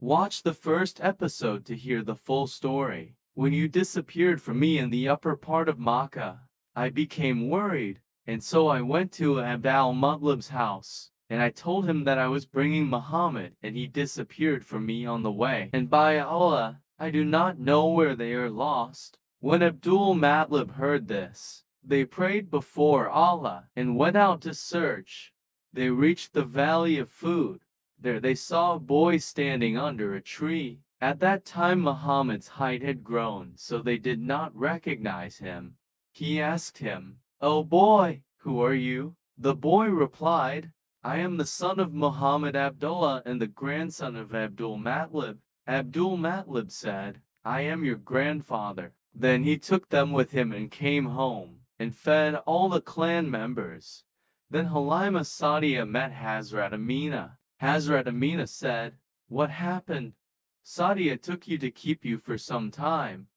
Watch the first episode to hear the full story. When you disappeared from me in the upper part of Makkah, I became worried, and so I went to Abdul Matlib's house, and I told him that I was bringing Muhammad, and he disappeared from me on the way. And by Allah, I do not know where they are lost. When Abdul Matlib heard this, they prayed before Allah and went out to search. They reached the Valley of Food. There they saw a boy standing under a tree. At that time Muhammad's height had grown, so they did not recognize him. He asked him, "O boy, who are you?" The boy replied, "I am the son of Muhammad Abdullah and the grandson of Abdul Matlib." Abdul Matlib said, "I am your grandfather." Then he took them with him and came home, and fed all the clan members. Then Halima Sadia met Hazrat Amina. Hazrat Amina said, "What happened? Sadia took you to keep you for some time."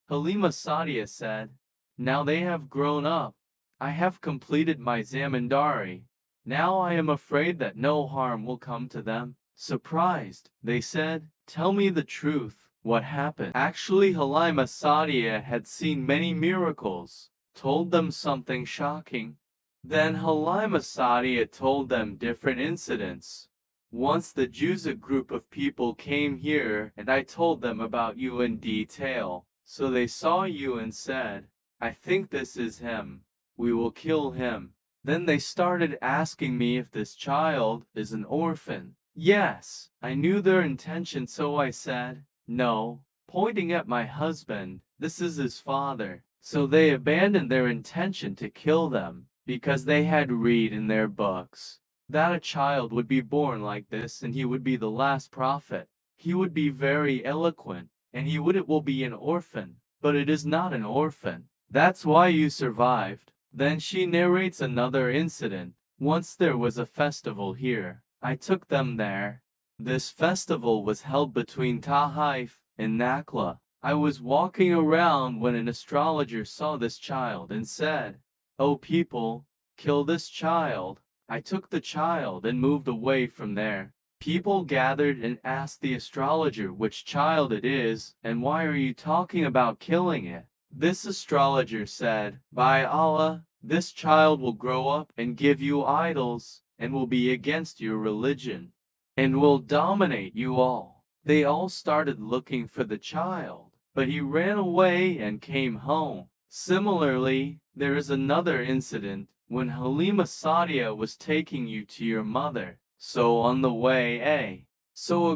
Halima Sadia said, "Now they have grown up. I have completed my zamindari. Now I am afraid that no harm will come to them." Surprised, they said, "Tell me the truth. What happened?" Actually, Halima Sadia had seen many miracles, told them something shocking. Then Halima Sadia told them different incidents. Once the Jews, a group of people, came here, and I told them about you in detail. So they saw you and said, "I think this is him. We will kill him." Then they started asking me if this child is an orphan. Yes, I knew their intention, so I said, "No," pointing at my husband, "this is his father." So they abandoned their intention to kill them, because they had read in their books that a child would be born like this and he would be the last prophet. He would be very eloquent, and it will be an orphan, but it is not an orphan. That's why you survived. Then she narrates another incident. Once there was a festival here. I took them there. This festival was held between Tahaif and Nakhla. I was walking around when an astrologer saw this child and said, "O people, kill this child." I took the child and moved away from there. People gathered and asked the astrologer which child it is, and why are you talking about killing it? This astrologer said, "By Allah, this child will grow up and give you idols, and will be against your religion, and will dominate you all." They all started looking for the child, but he ran away and came home. Similarly, there is another incident when Halima Sadia was taking you to your mother. So on the way, a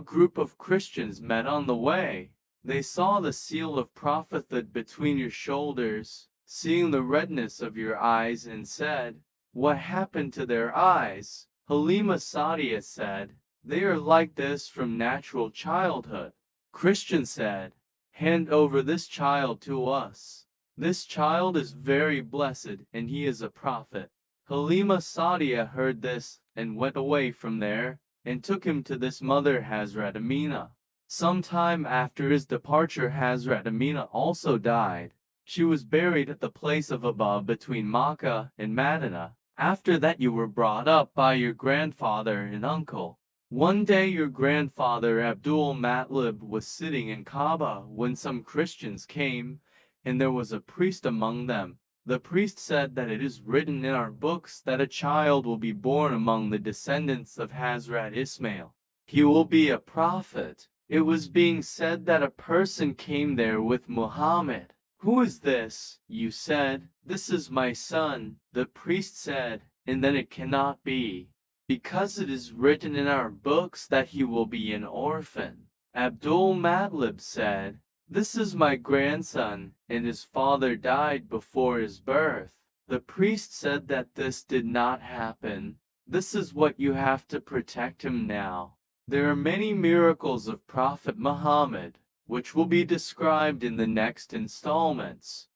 group of Christians met on the way. They saw the seal of prophethood between your shoulders, seeing the redness of your eyes, and said, "What happened to their eyes?" Halima Sadia said, "They are like this from natural childhood." Christian said, "Hand over this child to us. This child is very blessed, and he is a prophet." Halima Sadia heard this, and went away from there, and took him to this mother Hazrat Amina. Some time after his departure, Hazrat Amina also died. She was buried at the place of Abba between Makkah and Medina. After that you were brought up by your grandfather and uncle. One day your grandfather Abdul Matlib was sitting in Kaaba when some Christians came, and there was a priest among them. The priest said that it is written in our books that a child will be born among the descendants of Hazrat Ismail. He will be a prophet. It was being said that a person came there with Muhammad. "Who is this?" You said, "This is my son." The priest said, "And then it cannot be, because it is written in our books that he will be an orphan." Abdul Matlib said, "This is my grandson, and his father died before his birth." The priest said that this did not happen. This is what you have to protect him now. There are many miracles of Prophet Muhammad, which will be described in the next installments.